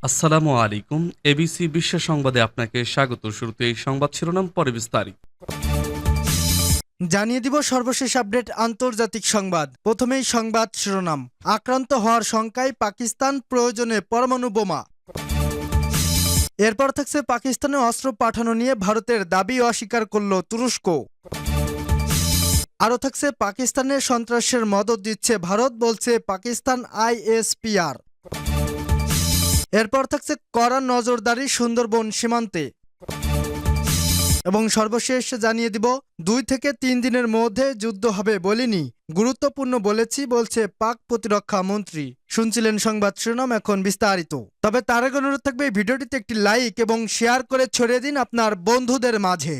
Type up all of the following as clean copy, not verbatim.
আসসালামু আলাইকুম। এবিসি বিশ্ব সংবাদে আপনাকে স্বাগত। শুরুতে এই সংবাদ শিরোনাম, পরে বিস্তারিত। জানিয়ে দিব সর্বশেষ আপডেট আন্তর্জাতিক সংবাদ। প্রথমেই সংবাদ শিরোনাম। আক্রান্ত হওয়ার শঙ্কায় পাকিস্তান, প্রয়োজনে পরমাণু বোমা। এরপর থাকছে পাকিস্তানে অস্ত্র পাঠানো নিয়ে ভারতের দাবি অস্বীকার করল তুরস্ক। আরও থাকছে পাকিস্তানের সন্ত্রাসের মদদ দিচ্ছে ভারত, বলছে পাকিস্তান আইএসপিআর। এরপর থাকছে কড়া নজরদারি সুন্দরবন সীমান্তে। এবং সর্বশেষ জানিয়ে দিব 2 থেকে 3 দিনের মধ্যে যুদ্ধ হবে বলিনি, গুরুত্বপূর্ণ বলেছি, বলছে পাক প্রতিরক্ষা মন্ত্রী। শুনছিলেন সংবাদ শিরোনাম, এখন বিস্তারিত। তবে তার আগে অনুরোধ থাকবে এই ভিডিওটিতে একটি লাইক এবং শেয়ার করে ছড়িয়ে দিন আপনার বন্ধুদের মাঝে।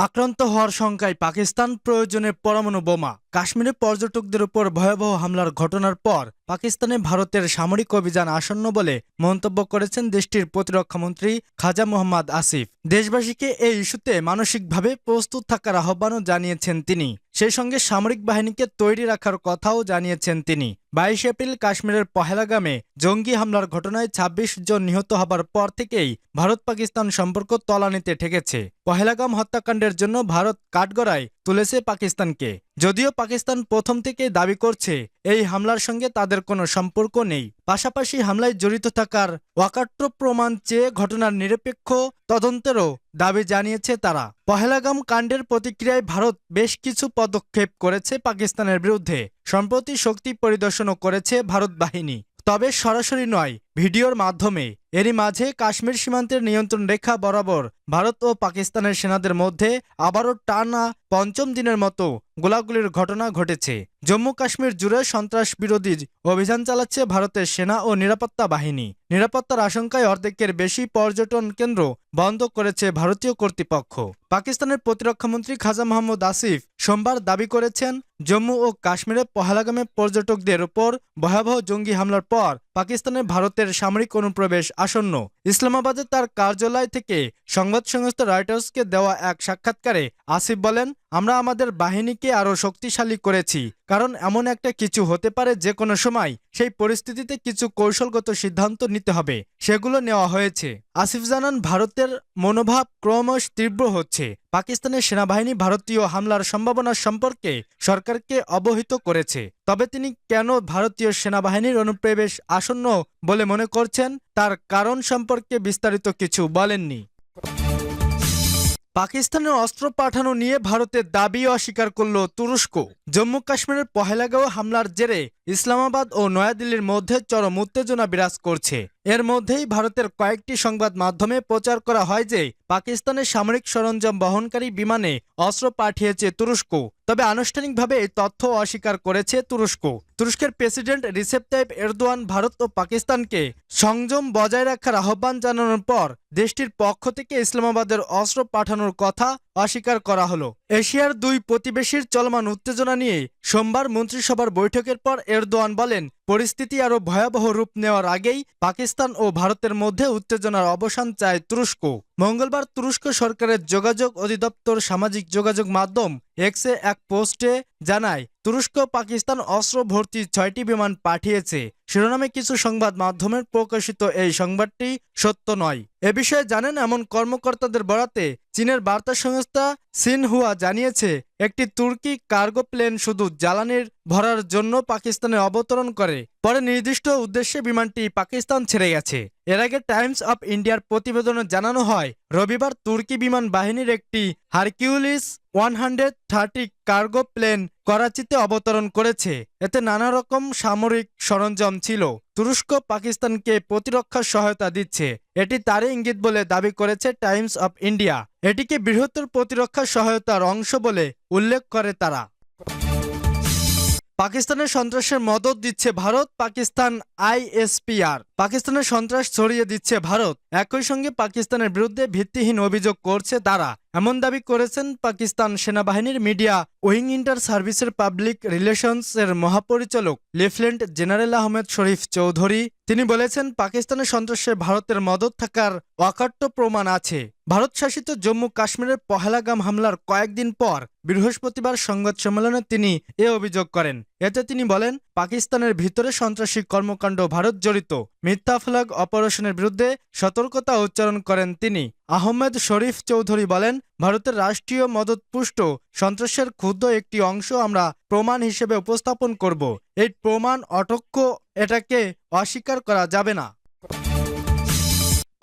আক্রান্ত হওয়ার শঙ্কায় পাকিস্তান, প্রয়োজনে পরমাণু বোমা। কাশ্মীরে পর্যটকদের উপর ভয়াবহ হামলার ঘটনার পর পাকিস্তানে ভারতের সামরিক অভিযান আসন্ন বলে মন্তব্য করেছেন দেশটির প্রতিরক্ষামন্ত্রী খাজা মোহাম্মদ আসিফ। দেশবাসীকে এই ইস্যুতে মানসিকভাবে প্রস্তুত থাকার আহ্বানও জানিয়েছেন তিনি। সেই সঙ্গে সামরিক বাহিনীকে তৈরি রাখার কথাও জানিয়েছেন তিনি। 22 এপ্রিল কাশ্মীরের পহেলগামে জঙ্গি হামলার ঘটনায় 26 জন নিহত হবার পর থেকেই ভারত পাকিস্তান সম্পর্ক তলানিতে ঠেকেছে। পহেলগাম হত্যাকাণ্ডের জন্য ভারত কাঠগড়ায় তুলেছে পাকিস্তানকে। যদিও পাকিস্তান প্রথম থেকেই দাবি করছে এই হামলার সঙ্গে তাদের কোনো সম্পর্ক নেই। পাশাপাশি হামলায় জড়িত থাকার অকাট্য প্রমাণ চেয়ে ঘটনার নিরপেক্ষ তদন্তেরও দাবি জানিয়েছে তারা। পহেলগাম কাণ্ডের প্রতিক্রিয়ায় ভারত বেশ কিছু পদক্ষেপ করেছে পাকিস্তানের বিরুদ্ধে। সম্প্রতি শক্তি পরিদর্শনও করেছে ভারত বাহিনী, তবে সরাসরি নয়, ভিডিওর মাধ্যমে। এরই মাঝে কাশ্মীর সীমান্তের নিয়ন্ত্রণ রেখা বরাবর ভারত ও পাকিস্তানের সেনাদের মধ্যে আবারও টানা 5ম দিনের মতো গোলাগুলির ঘটনা ঘটেছে। জম্মু কাশ্মীর জুড়ে সন্ত্রাস বিরোধী অভিযান চালাচ্ছে ভারতের সেনা ও নিরাপত্তা বাহিনী। নিরাপত্তার আশঙ্কায় অর্ধেকের বেশি পর্যটন কেন্দ্র বন্ধ করেছে ভারতীয় কর্তৃপক্ষ। পাকিস্তানের প্রতিরক্ষামন্ত্রী খাজা মোহাম্মদ আসিফ সোমবার দাবি করেছেন, জম্মু ও কাশ্মীরে পহেলগামে পর্যটকদের উপর ভয়াবহ জঙ্গি হামলার পর পাকিস্তানে ভারতের সামরিক অনুপ্রবেশ আসন্ন। ইসলামাবাদে তার কার্যালয় থেকে সংবাদ সংস্থা রয়টার্সকে দেওয়া এক সাক্ষাৎকারে আসিফ বলেন, আমরা আমাদের বাহিনীকে আরও শক্তিশালী করেছি, কারণ এমন একটা কিছু হতে পারে যে কোনো সময়। সেই পরিস্থিতিতে কিছু কৌশলগত সিদ্ধান্ত নিতে হবে, সেগুলো নেওয়া হয়েছে। আসিফ জানান, ভারতের মনোভাব ক্রমশ তীব্র হচ্ছে। পাকিস্তানের সেনাবাহিনী ভারতীয় হামলার সম্ভাবনা সম্পর্কে সরকারকে অবহিত করেছে। তবে তিনি কেন ভারতীয় সেনাবাহিনীর অনুপ্রবেশ আসন্ন বলে মনে করছেন তার কারণ সম্পর্কে বিস্তারিত কিছু বলেননি। পাকিস্তানের অস্ত্র পাঠানো নিয়ে ভারতের দাবি অস্বীকার করল তুরস্ক। জম্মু কাশ্মীরের পহেলগাঁও হামলার জেরে ইসলামাবাদ ও নয়াদিল্লির মধ্যে চরম উত্তেজনা বিরাজ করছে। এর মধ্যেই ভারতের কয়েকটি সংবাদ মাধ্যমে প্রচার করা হয় যে পাকিস্তানের সামরিক সরঞ্জাম বহনকারী বিমানে অস্ত্র পাঠিয়েছে তুরস্ক। তবে আনুষ্ঠানিকভাবে এই তথ্য অস্বীকার করেছে তুরস্ক। তুরস্কের president Recep Tayyip Erdogan Bharat ও পাকিস্তানকে সংযম বজায় রাখার আহ্বান জানানোর পর দেশটির পক্ষ থেকে ইসলামাবাদের অস্ত্র পাঠানোর কথা অস্বীকার করা হলো। এশিয়ার 2 প্রতিবেশীর চলমান উত্তেজনা নিয়ে সোমবার মন্ত্রিসভার বৈঠকের পর এরদোয়ান বলেন, পরিস্থিতি আরও ভয়াবহ রূপ নেওয়ার আগেই পাকিস্তান ও ভারতের মধ্যে উত্তেজনার অবসান চায় তুরস্ক। মঙ্গলবার তুরস্ক সরকারের যোগাযোগ অধিদপ্তর সামাজিক যোগাযোগ মাধ্যম এক্সে এক পোস্টে জানায়, তুরস্ক পাকিস্তান অস্ত্র ভর্তি 6টি বিমান পাঠিয়েছে। শিরোনামে কিছু সংবাদ মাধ্যমের প্রকাশিত এই সংবাদটি সত্য নয়। এ বিষয়ে জানেন এমন কর্মকর্তাদের বরাতে চীনের বার্তা সংস্থা সিনহুয়া জানিয়েছে, একটি তুর্কি কার্গো প্লেন শুধু জ্বালানির ভরার জন্য পাকিস্তানে অবতরণ করে, পরে নির্দিষ্ট উদ্দেশ্যে বিমানটি পাকিস্তান ছেড়ে গেছে। এর আগে টাইমস অফ ইন্ডিয়ার প্রতিবেদনে জানানো হয়, রবিবার তুর্কি বিমান বাহিনীর একটি হারকিউলিস 130 কার্গো প্লেন করাচিতে অবতরণ করেছে। এতে নানা রকম সামরিক সরঞ্জাম ছিল। তুরস্ক পাকিস্তানকে প্রতিরক্ষা সহায়তা দিচ্ছে, এটি তারই ইঙ্গিত বলে দাবি করেছে টাইমস অফ ইন্ডিয়া। এটিকে বৃহত্তর প্রতিরক্ষা সহায়তার অংশ বলে উল্লেখ করে তারা। পাকিস্তানের সন্ত্রাসের মদদ দিচ্ছে ভারত, পাকিস্তান আইএসপিআর। পাকিস্তানের সন্ত্রাস ছড়িয়ে দিচ্ছে ভারত, একই সঙ্গে পাকিস্তানের বিরুদ্ধে ভিত্তিহীন অভিযোগ করছে তারা, এমন দাবি করেছেন পাকিস্তান সেনাবাহিনীর মিডিয়া উইং ইন্টার সার্ভিসের পাবলিক রিলেশনস এর মহাপরিচালক লেফটেন্যান্ট জেনারেল আহমেদ শরীফ চৌধুরী। তিনি বলেছেন, পাকিস্তানের সন্ত্রাসে ভারতের মদদ থাকার অকাট্য প্রমাণ আছে। ভারত শাসিত জম্মু কাশ্মীরের পহেলগাম হামলার কয়েকদিন পর বৃহস্পতিবার সংবাদ সম্মেলনে তিনি এ অভিযোগ করেন। এতে তিনি বলেন, পাকিস্তানের ভিতরে সন্ত্রাসী কর্মকাণ্ড ভারত জড়িত। মিথ্যা ফ্ল্যাগ অপারেশনের বিরুদ্ধে সতর্কতা উচ্চারণ করেন তিনি। আহমেদ শরীফ চৌধুরী বলেন, ভারতের রাষ্ট্রীয় মদতপুষ্ট সন্ত্রাসের ক্ষুদ্র একটি অংশ আমরা প্রমাণ হিসেবে উপস্থাপন করব। এই প্রমাণ অটক্ষ, এটাকে অস্বীকার করা যাবে না।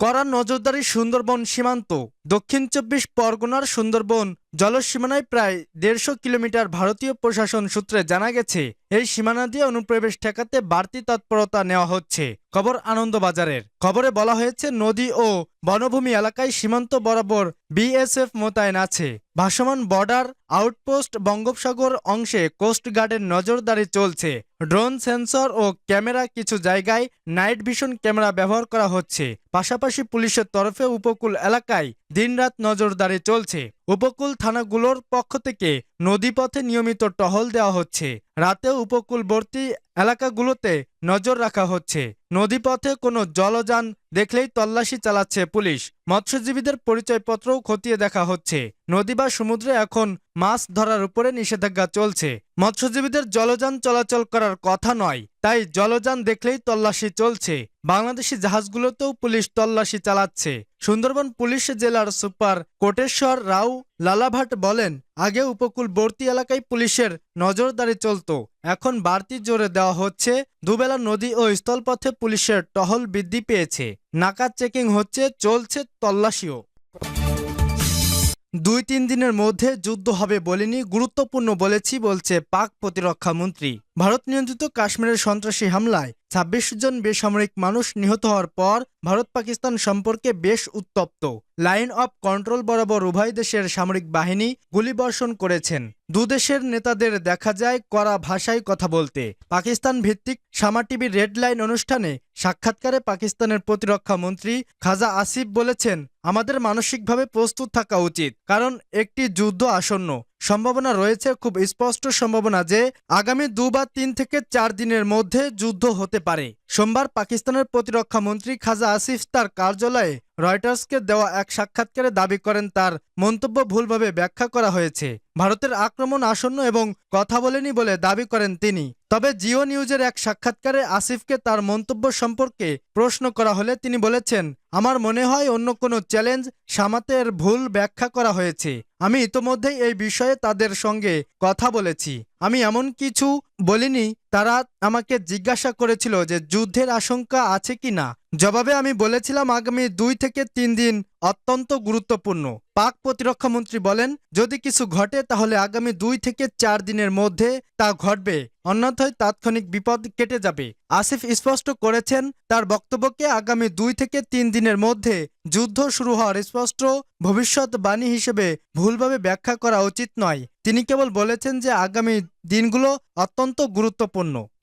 কড়া নজরদারি সুন্দরবন সীমান্ত। দক্ষিণ ২৪ পরগনার সুন্দরবন জলসীমানায় প্রায় ১৫০ কিলোমিটার। ভারতীয় প্রশাসন সূত্রে জানা গেছে, এই সীমানা দিয়ে অনুপ্রবেশ ঠেকাতে বাড়তি তৎপরতা নেওয়া হচ্ছে। খবর আনন্দবাজারের। খবরে বলা হয়েছে, নদী ও বনভূমি এলাকায় সীমান্ত বরাবর বিএসএফ মোতায়েন আছে। ভাসমান বর্ডার আউটপোস্ট বঙ্গোপসাগর অংশে কোস্টগার্ডের নজরদারি চলছে। ড্রোন, সেন্সর ও ক্যামেরা, কিছু জায়গায় নাইট ভিশন ক্যামেরা ব্যবহার করা হচ্ছে। পাশাপাশি পুলিশের তরফে উপকূল এলাকায় দিনরাত নজরদারি চলছে। উপকূল থানাগুলোর পক্ষ থেকে নদীপথে নিয়মিত টহল দেওয়া হচ্ছে। রাতে উপকূলবর্তী এলাকাগুলোতে নজর রাখা হচ্ছে। নদীপথে কোনো জলযান দেখলেই তল্লাশি চালাচ্ছে পুলিশ। মৎস্যজীবীদের পরিচয়পত্রও খতিয়ে দেখা হচ্ছে। নদী বা সমুদ্রে এখন মাছ ধরার উপরে নিষেধাজ্ঞা চলছে। মৎস্যজীবীদের জলযান চলাচল করার কথা নয়, তাই জলযান দেখলেই তল্লাশি চলছে। বাংলাদেশি জাহাজগুলোতেও পুলিশ তল্লাশি চালাচ্ছে। সুন্দরবন পুলিশ জেলার সুপার কোটেশ্বর রাও লালাভাট বলেন, আগে উপকূলবর্তী এলাকায় পুলিশের নজরদারি চলত, এখন বাড়তি জোরে দেওয়া হচ্ছে। দুবেলা নদী ও স্থলপথে পুলিশের টহল বৃদ্ধি পেয়েছে। নাকা চেকিং হচ্ছে, চলছে তল্লাশিও। ২-৩ দিনের মধ্যে যুদ্ধ হবে বলেনি, গুরুত্বপূর্ণ বলছে পাক প্রতিরক্ষা মন্ত্রী। ভারত নিয়ন্ত্রিত কাশ্মীরের সন্ত্রাসী হামলায় ২৬ জন বেসামরিক মানুষ নিহত হওয়ার পর ভারত পাকিস্তান সম্পর্কে বেশ উত্তপ্ত। লাইন অফ কন্ট্রোল বরাবর উভয় দেশের সামরিক বাহিনী গুলিবর্ষণ করেছেন। দুদেশের নেতাদের দেখা যায় কড়া ভাষায় কথা বলতে। পাকিস্তান ভিত্তিক শামা টিভির রেড লাইন অনুষ্ঠানে সাক্ষাৎকারে পাকিস্তানের প্রতিরক্ষা মন্ত্রী খাজা আসিফ বলেছেন, আমাদের মানসিকভাবে প্রস্তুত থাকা উচিত, কারণ একটি যুদ্ধ আসন্ন। সম্ভাবনা রয়েছে, খুব স্পষ্ট সম্ভাবনা যে আগামী ২ বা ৩ থেকে ৪ দিনের মধ্যে যুদ্ধ হতে পারে। সোমবার পাকিস্তানের প্রতিরক্ষা মন্ত্রী খাজা আসিফ তার কার্যালয়ে রয়টার্সকে দেওয়া এক সাক্ষাৎকারে দাবি করেন, তার মন্তব্য ভুলভাবে ব্যাখ্যা করা হয়েছে। ভারতের আক্রমণ আসন্ন এবং কথা বলেনি বলে দাবি করেন তিনি। তবে জিও নিউজের এক সাক্ষাৎকারে আসিফকে তার মন্তব্য সম্পর্কে প্রশ্ন করা হলে তিনি বলেছেন, আমার মনে হয় অন্য কোনো চ্যালেঞ্জ সামাতে এর ভুল ব্যাখ্যা করা হয়েছে। আমি ইতোমধ্যেই এই বিষয়ে তাদের সঙ্গে কথা বলেছি। আমি এমন কিছু বলিনি। তারা আমাকে জিজ্ঞাসা করেছিল যে যুদ্ধের আশঙ্কা আছে কি না। জবাবে আমি বলেছিলাম, আগামী ২ থেকে ৩ দিন অত্যন্ত গুরুত্বপূর্ণ। পাক প্রতিরক্ষা মন্ত্রী বলেন, যদি কিছু ঘটে তাহলে আগামী ২ থেকে ৪ দিনের মধ্যে তা ঘটবে, অন্যথায় তাৎক্ষণিক বিপদ কেটে যাবে। আসিফ স্পষ্ট করেছেন, তার বক্তব্যকে আগামী ২ থেকে ৩ দিনের মধ্যে যুদ্ধ শুরু হওয়ার স্পষ্ট ভবিষ্যৎবাণী হিসেবে ভুলভাবে ব্যাখ্যা করা উচিত নয়। তিনি কেবল বলেছেন যে আগামী দিনগুলো অত্যন্ত গুরুত্বপূর্ণ।